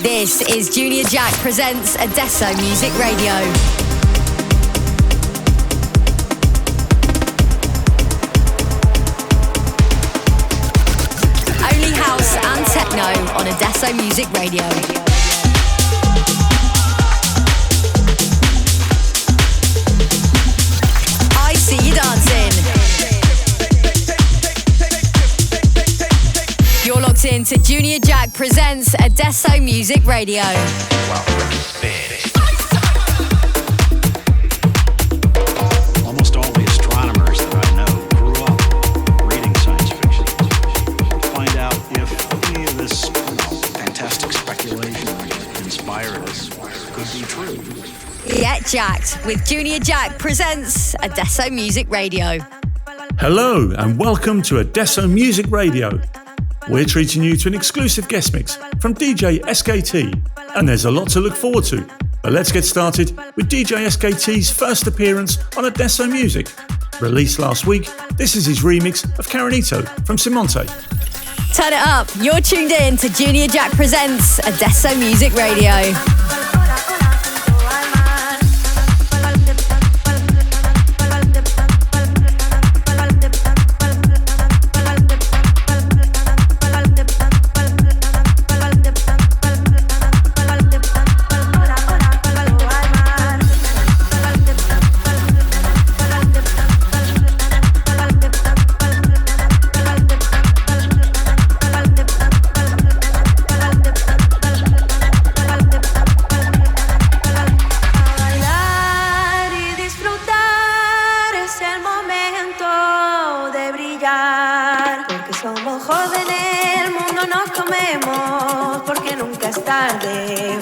This is Junior Jack presents Adesso Music Radio. Only house and techno on Adesso Music Radio. I see you dancing. You're locked in to Junior Jack presents Adesso Music Radio. Almost all the astronomers that I know grew up reading science fiction to find out if any of this fantastic speculation that inspired us could be true. Get jacked with Junior Jack presents Adesso Music Radio. Hello and welcome to Adesso Music Radio. We're treating you to an exclusive guest mix from DJ S.K.T, and there's a lot to look forward to. But let's get started with DJ S.K.T's first appearance on Adesso Music. Released last week, this is his remix of Carinito from Simonte. Turn it up, you're tuned in to Junior Jack presents Adesso Music Radio.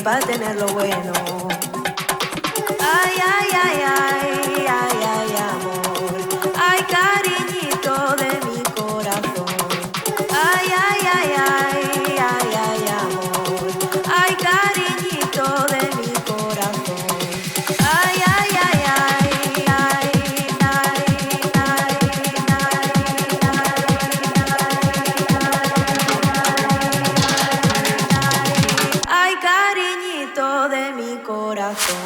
Va a tener lo bueno. Ay, ay, ay, ay, ay, ay, amor. Ay, cariñito de mi corazón. Ay, ay, ay, ay, ay, ay, amor. Ay, cariñito de mi corazón. Ay, ay, ay, ay, ay, ay, ay, cariñito de mi corazón.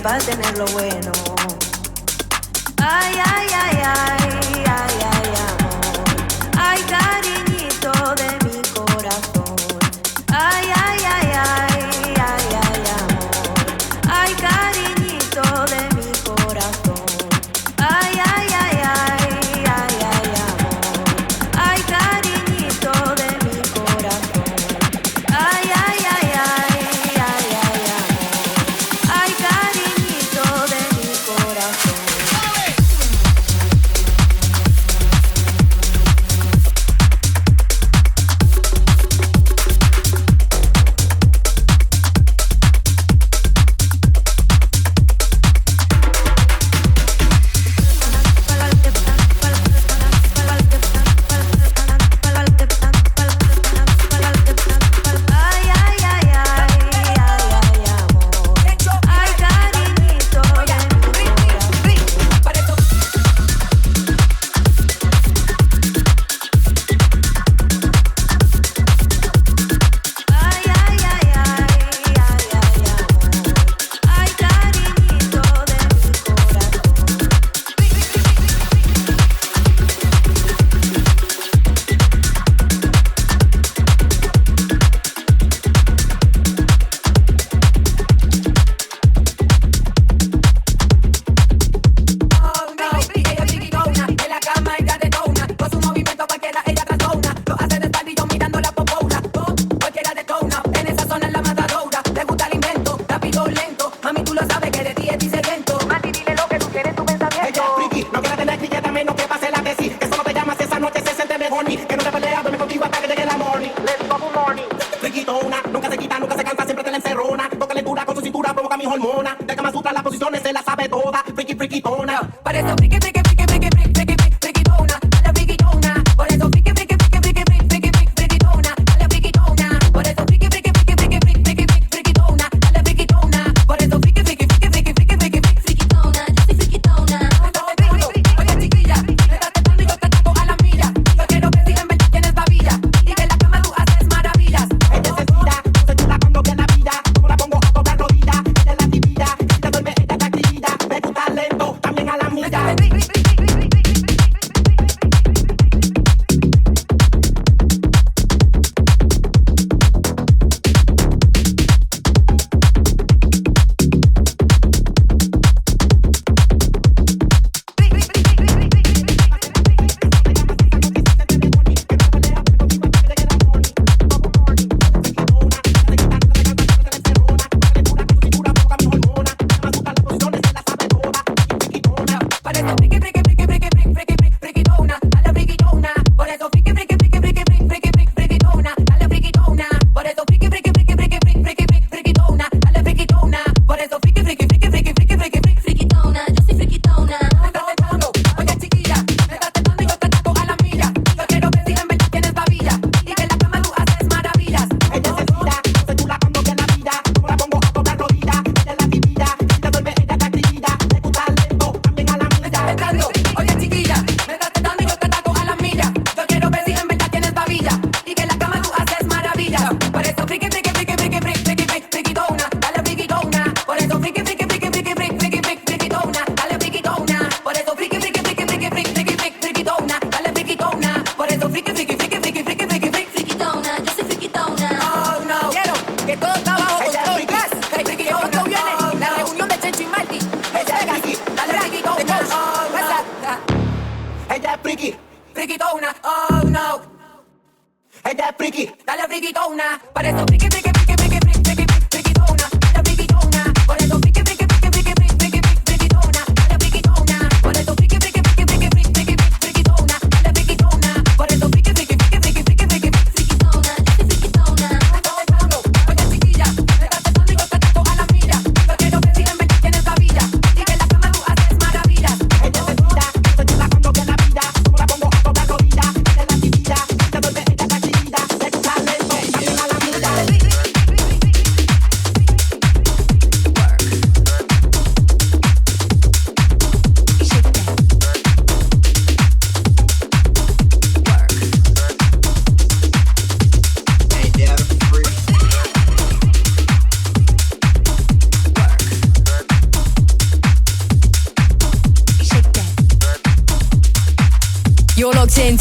Va a tener lo bueno. Ay, ay, ay, ay, ay, ay, amor. Ay, cariñito de mi corazón. Ay, ay, ay, ay, ay, ay, amor. Ay, cariñito de mi corazón. Ay, ay, ay, ay, ay, ay, amor. Ay, cariñito de mi corazón. Ay, ay, ay, ay, ay, ay, amor. Ay, cariñito de mi corazón. frikitona. Por eso friki, friki, friki, friki, friki, friki, frikitona. Dale frikitona. Por eso friki, friki, friki, friki, friki, friki, frikitona. Dale frikitona. Por eso friki, friki, friki, friki, friki, friki, frikitona. Dale frikitona. Por eso friki, friki, friki, friki, friki, friki, frikitona. Yo soy frikitona. Oye chiquilla, me estás tentando y yo te tapo a la milla. Yo quiero ver si en verdad tienes babilla y que en la cama tú haces maravillas. Hay necesidad, no se chula cuando viene la vida. Como la pongo a doblar rodillas, ella es la divina. Si te duerme, ella te actividad. Me gusta lento, también a la milla.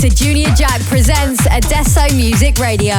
To Junior Jack presents Adesso Music Radio.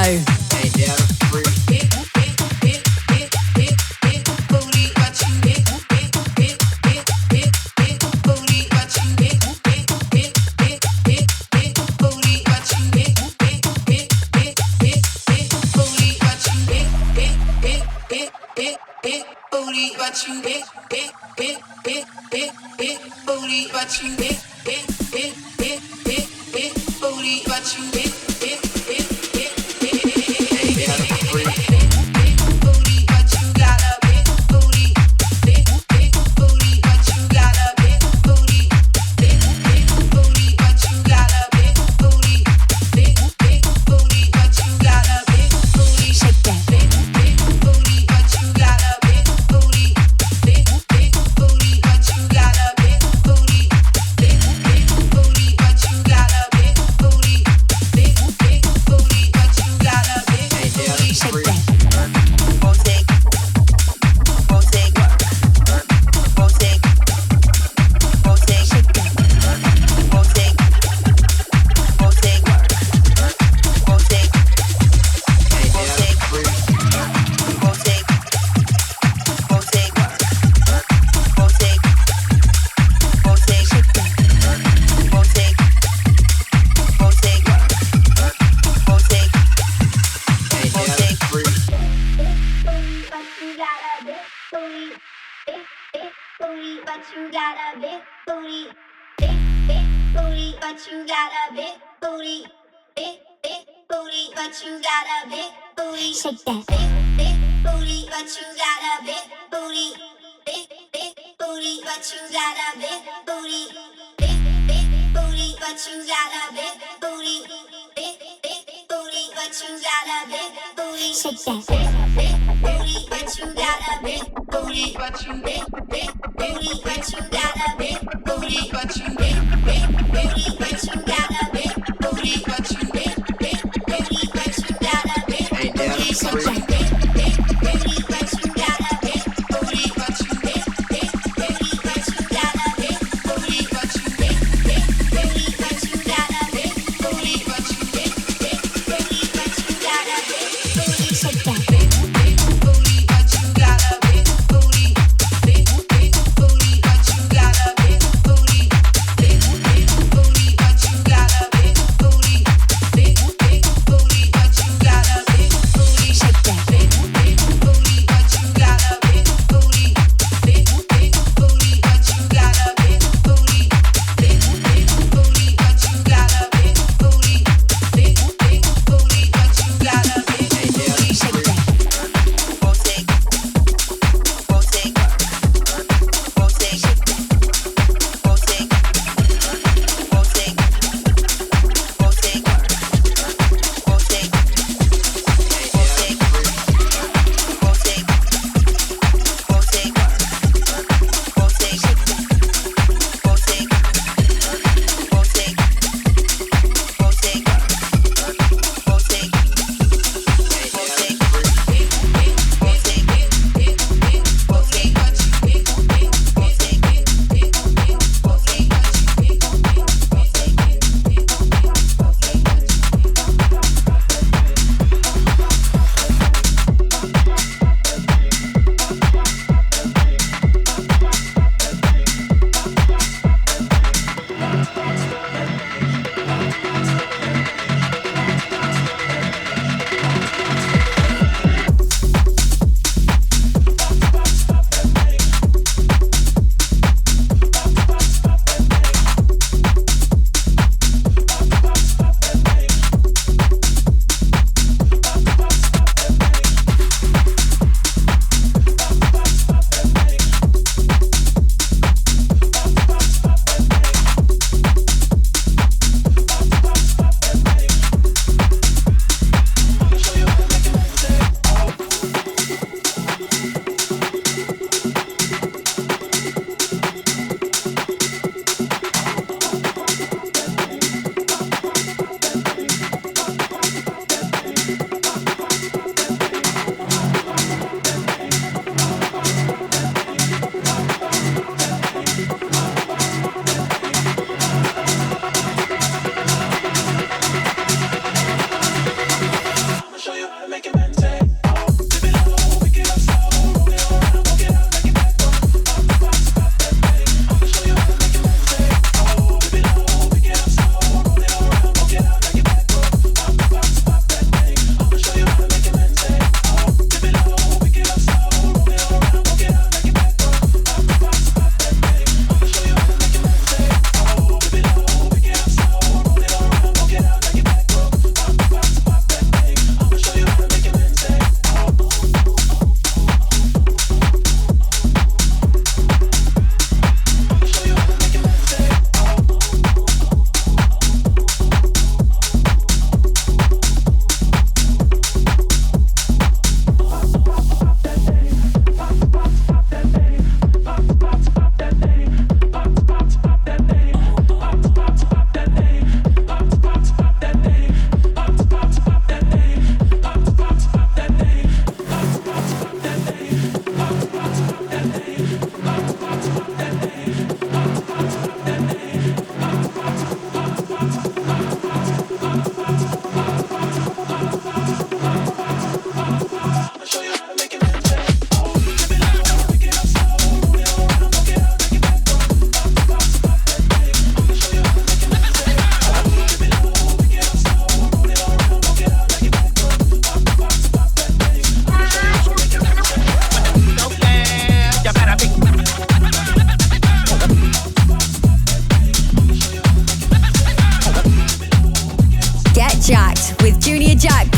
Shake that big booty, but you got a big booty, big booty, but but you got a big booty. Big booty, but you got a big booty. Big booty, but you got a big booty. Shake that. Big booty, but you got a big booty. But you big booty, but you got a big booty. But you big booty, but you got a big booty. But you big booty, but you got a big booty. Ain't that a freak?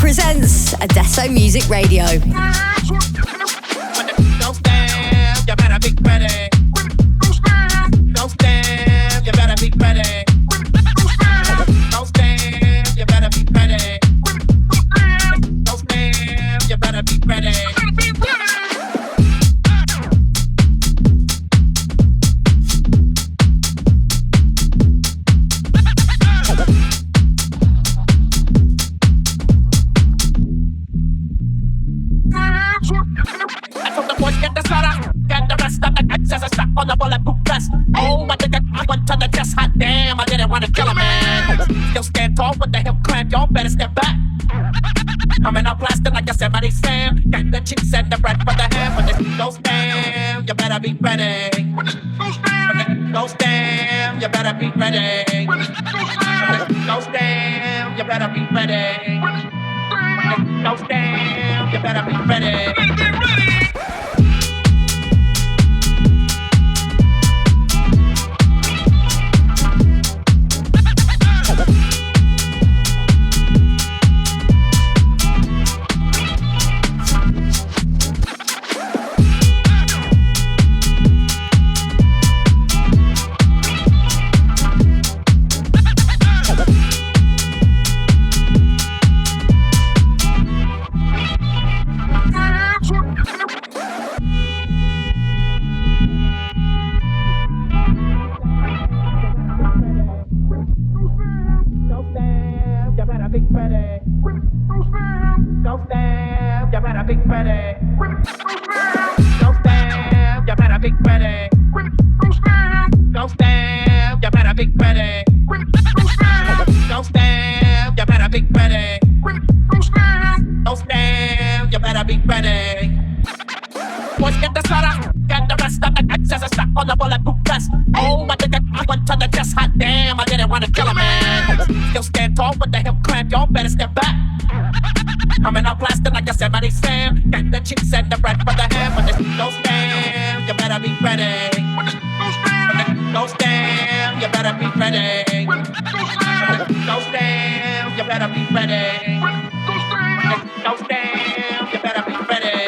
presents Adesso Music Radio. Don't stand, you better be ready. you better be ready. When it goes down, you better be ready. When it goes down, you better be ready. When it goes down, you better be ready. Chicks at the right for the hand when it goes down, you better be ready. When it goes down, you better be ready. When it goes down, you better be ready. When it goes down, you better be ready.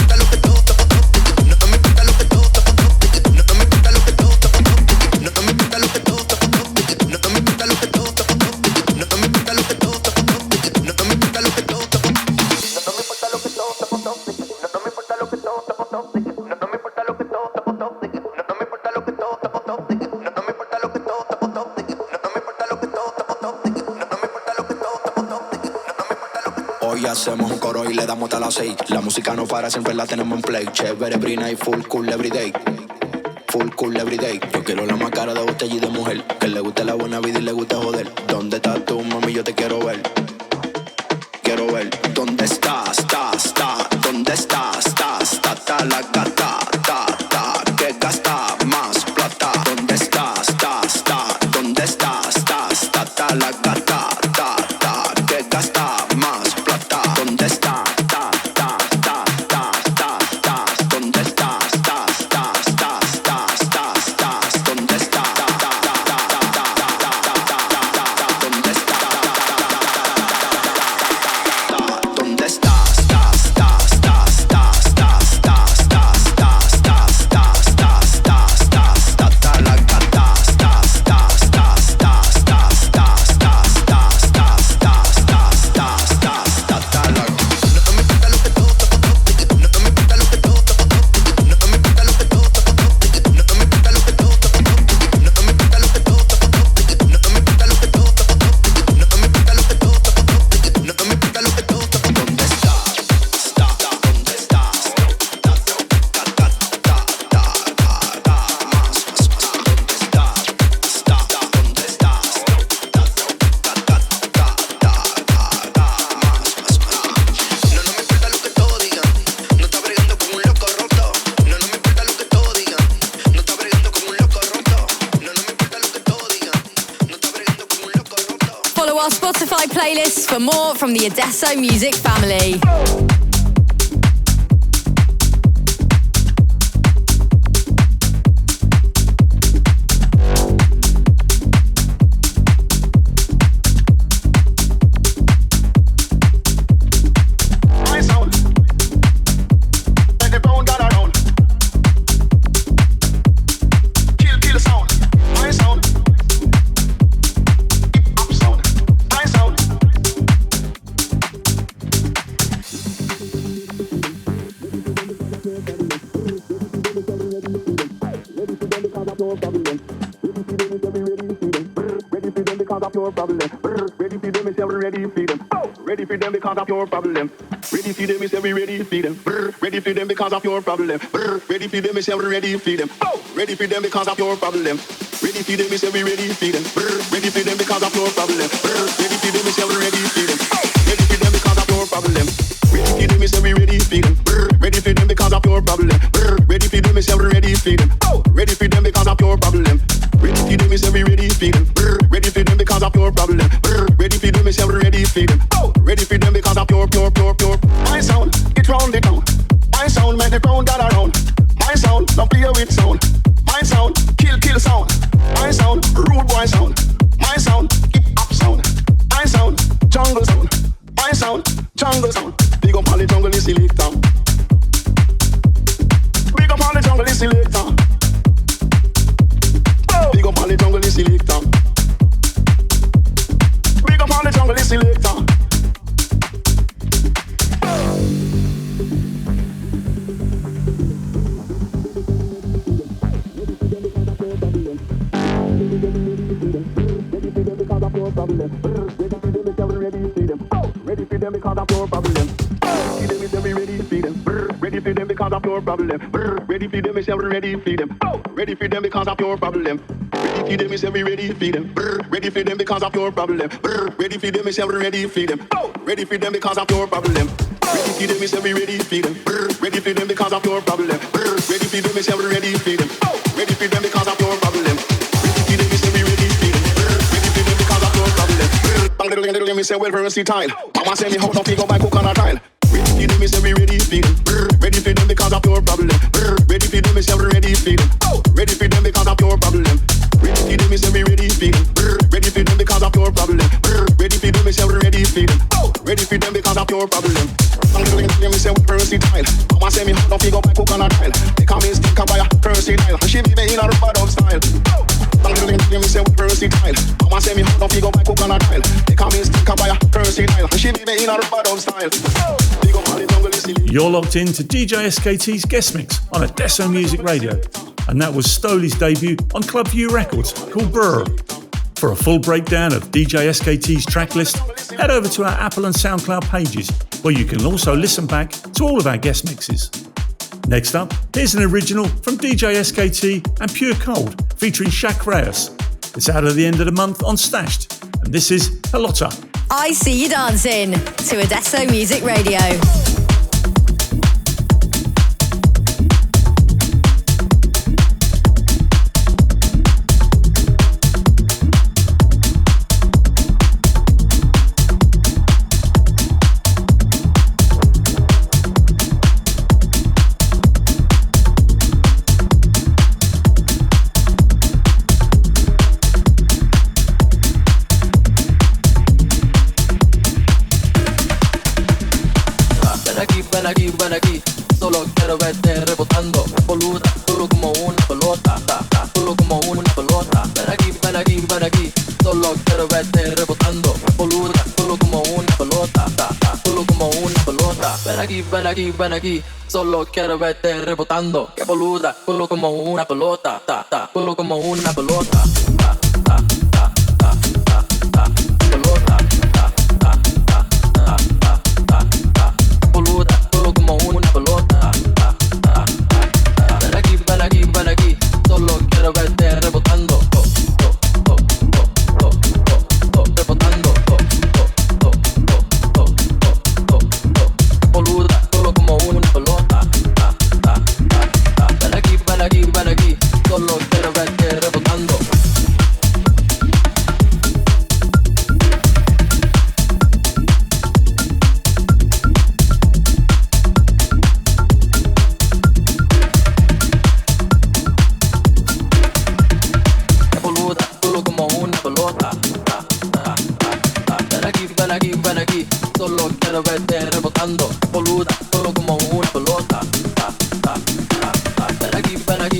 Hoy hacemos un coro y le damos hasta las 6. La música no para, siempre la tenemos en play. Chévere, brina y full cool everyday. Full cool everyday. Yo quiero la más cara de botella y de mujer. Que le guste la buena vida y le guste joder. ¿Dónde estás tú, mami? Yo te quiero ver. Quiero ver. ¿Dónde estás? ¿Dónde estás? Ta la gata. Que gasta más plata. ¿Dónde estás? ¿Dónde estás? Ta la gata. Que gasta más plata. ¿Dónde estás? ¿Dónde estás? ¿Dónde estás? Our Spotify playlists for more from the Adesso music family. of your problem. Brrr, ready for them, say we ready for them. Oh, ready for them because of your problem. Ready for them, say we ready for them. Brrr, ready for them because of your problem. Brrr, ready for them, say we ready for them. Oh, ready for them because of your problem. Ready for them, say we ready for them. Brrr, ready for them because of your problem. Brrr, ready for them, say we ready for them. Oh, ready for them because of your problem. Ready for them, say we ready for them. Brrr, ready for them because of your problem. Brrr, ready for them, say we ready for them. Oh, ready for them because of your problem. Ready for them, say we ready for them. Brrr, ready for them because of your problem. Brrr, ready for them, say we ready for them. Oh, ready for them because of your. My sound, it round it down. My sound, make the ground gather around. My sound, don't play with sound. My sound, kill sound. My sound, rude boy sound. My sound, hip hop sound. My sound, jungle sound. My sound, jungle sound. Big up all the jungle is selector. Big up all the jungle is selector. Big up all the jungle is selector. Big up all the jungle is selector. Ready for them because of your problem. Ready for them, we ready for them. Ready for them because of your problem. Ready for them, say we ready for them. Ready for them because of your problem. Ready for them, say we ready for them. Ready for them because of your problem. Ready for them, say we ready for them. Ready for them because of your problem. Ready for them, say we ready for them. Ready for them because of your problem. Ready for them, say we ready for them. Ready for them because of your problem. Ready for them, say we ready for them. Ready for them because of your problem. Bang little me say well versatile. Mama say me how to go by cook on a tile. Ready for them, say we ready for them. Ready for them because of your problem. Ready for them, say we ready for them. Ready for them because of your problem. Ready for them, say we ready for them. Ready for them because of your problem. Ready for them, say we ready for them. Ready for them because of your problem. Bang little me say well versatile. Mama say me how to go by cook on a tile. They call me sticker by a versatile. She be in a rubber dog style. Bang little me say well versatile. Mama say me how to go by cook on a tile. They call me sticker by a versatile. She be in a rubber dog style. You're locked in to DJ S.K.T's guest mix on Adesso Music Radio, and that was Stoley's debut on Club View Records called Brrr. For a full breakdown of DJ S.K.T's track list, head over to our Apple and SoundCloud pages, where you can also listen back to all of our guest mixes. Next up, here's an original from DJ S.K.T and Pure Cold featuring Shaq Rayas. It's out at the end of the month on Stashed, and this is Pelota. I see you dancing to Adesso Music Radio. Ven aquí, solo quiero verte rebotando, boluda, solo como una pelota, solo como una pelota. Ven aquí, solo quiero verte rebotando, boluda, solo como una pelota, solo como una pelota. Ven aquí, solo quiero verte rebotando, que boluda, solo como una pelota, solo como una pelota. Ven aquí, solo quiero verte rebotando, rebotando, boluda, solo como una pelota. Ven aquí, solo quiero verte rebotando. Ven aquí, solo quiero verte rebotando, boluda, solo como una pelota.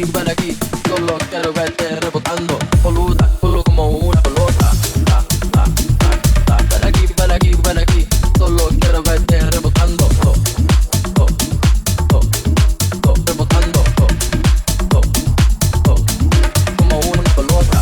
Ven aquí, solo quiero verte rebotando, boluda, solo como una pelota. Ven aquí, solo quiero verte rebotando, rebotando, como una pelota.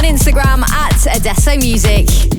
on Instagram at Adesso Music.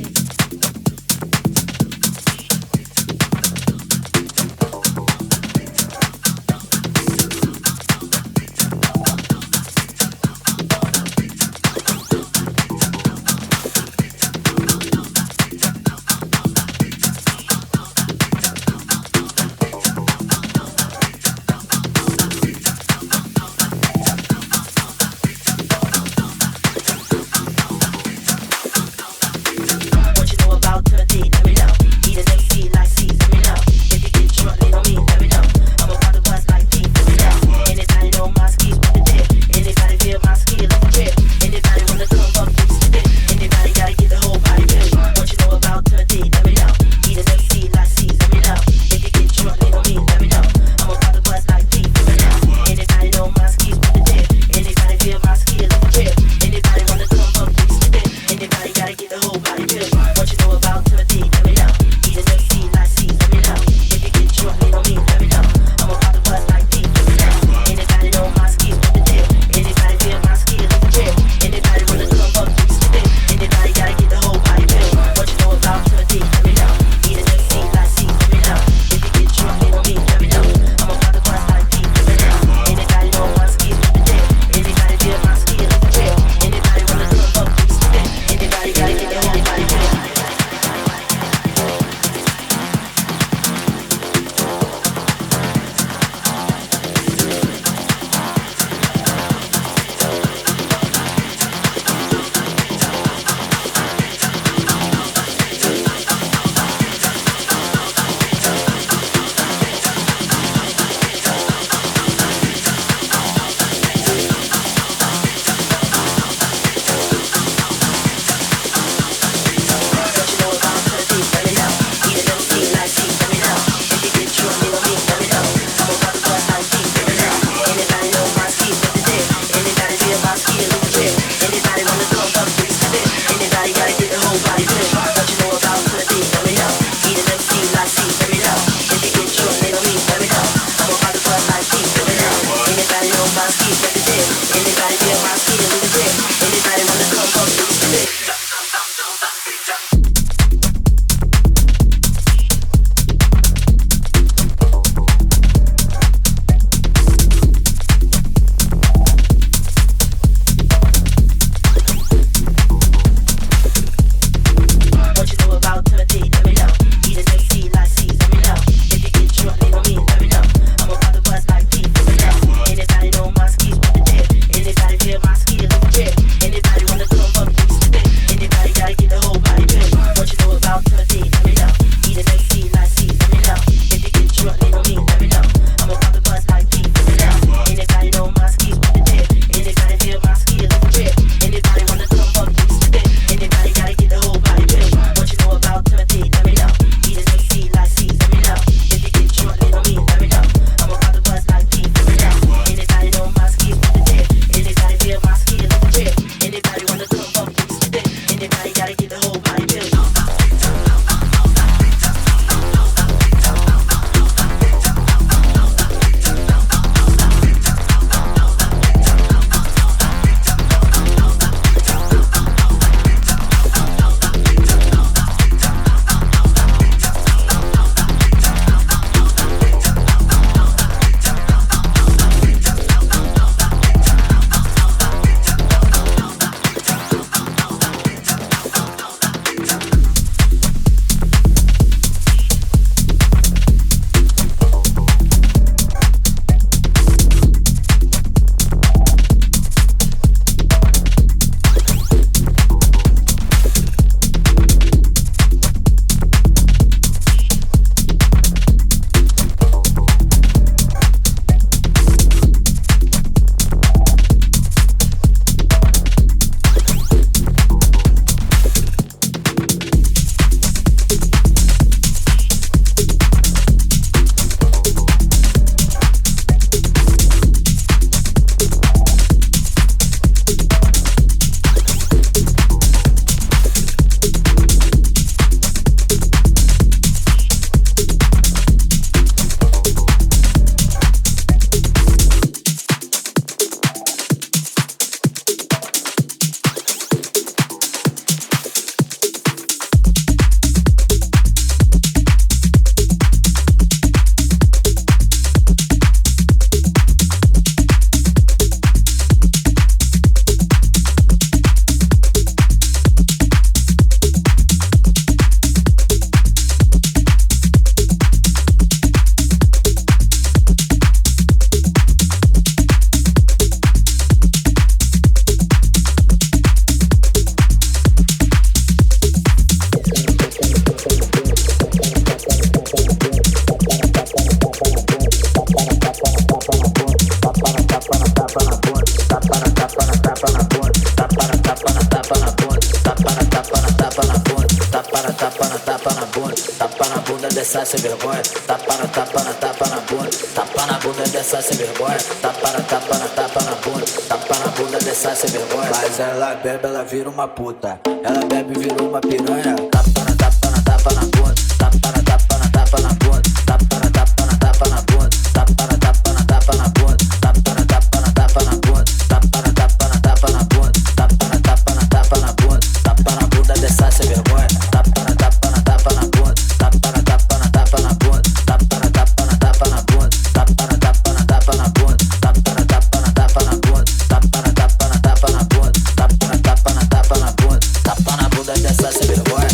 dessa sem vergonha. Tapa na bunda. Tapa na bunda dessa sem vergonha. Tapa na bunda. Tapa na bunda dessa sem vergonha. Mas ela bebe, ela vira uma puta. Ela bebe, vira uma piranha. Tapa na bunda. Tapa na bunda. Tapa na bunda. Tapa na bunda. Tapa na bunda. Tapa na bunda. Tapa na bunda. Tapa na bunda. Tapa na bunda. Tapa na bunda. Tapa na bunda. Tapa na bunda dessa sem vergonha. Tapa na bunda. Tapa na bunda. Tapa na bunda. Tapa na bunda. Tapa na bunda. Tapa na bunda. Tapa na bunda. Tapa na bunda. Tapa na bunda. Tapa na bunda. Tapa na bunda. Tapa na bunda. Tapa na bunda dessa sem vergonha.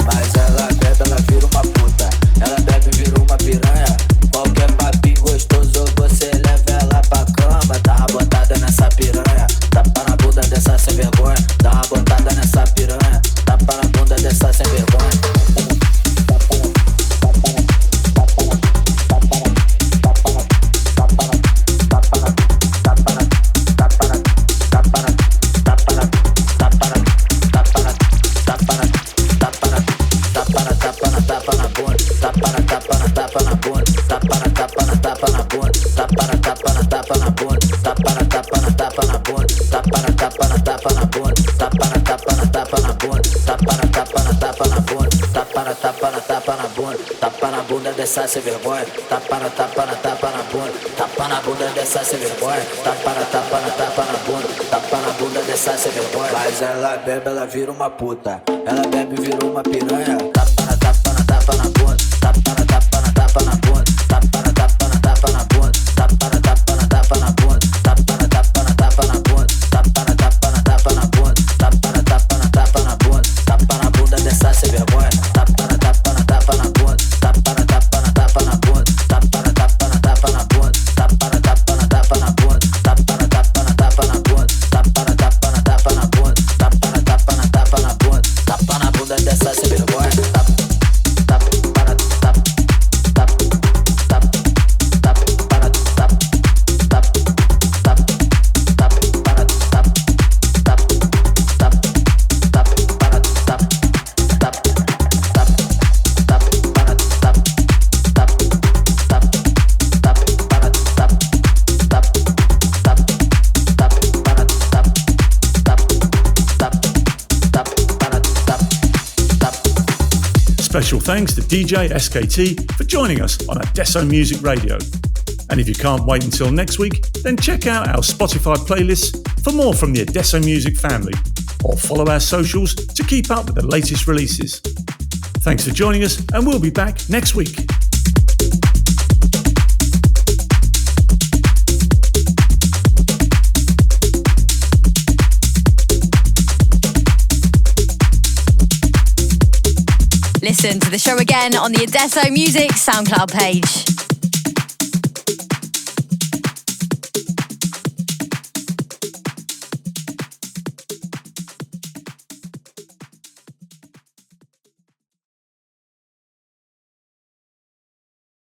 Mas ela bebe, ela vira uma puta. Ela bebe, vira uma piranha. Qualquer papinho gostoso você leva ela pra cama. Dá uma botada nessa piranha. Tapa na bunda dessa sem vergonha. Dá uma botada nessa piranha. Tapa na bunda dessa sem vergonha. Dessa sem vergonha, tapa na bunda, tapa na bunda dessa sem vergonha, tapa na bunda, tapa na bunda dessa sem vergonha. Mas ela bebe, ela vira uma puta. Ela bebe, vira uma piranha. Tapa na bunda, tapa na bunda, tapa na bunda, tapa na bunda, tapa na bunda, tapa na bunda, tapa na bunda, tapa na bunda, tapa na bunda, tapa na bunda, tapa na bunda, tapa na bunda dessa sem vergonha. Tapa na bunda, tapa na bunda, tapa na bunda, tapa na bunda, tapa na bunda, tapa na bunda, tapa na bunda, tapa na bunda, tapa na bunda, tapa na bunda, tapa na bunda, tapa na bunda dessa sem vergonha. Special thanks to DJ S.K.T for joining us on Adesso Music Radio. And if you can't wait until next week, then check out our Spotify playlists for more from the Adesso Music family, or follow our socials to keep up with the latest releases. Thanks for joining us, and we'll be back next week. Listen to the show again on the Adesso Music SoundCloud page.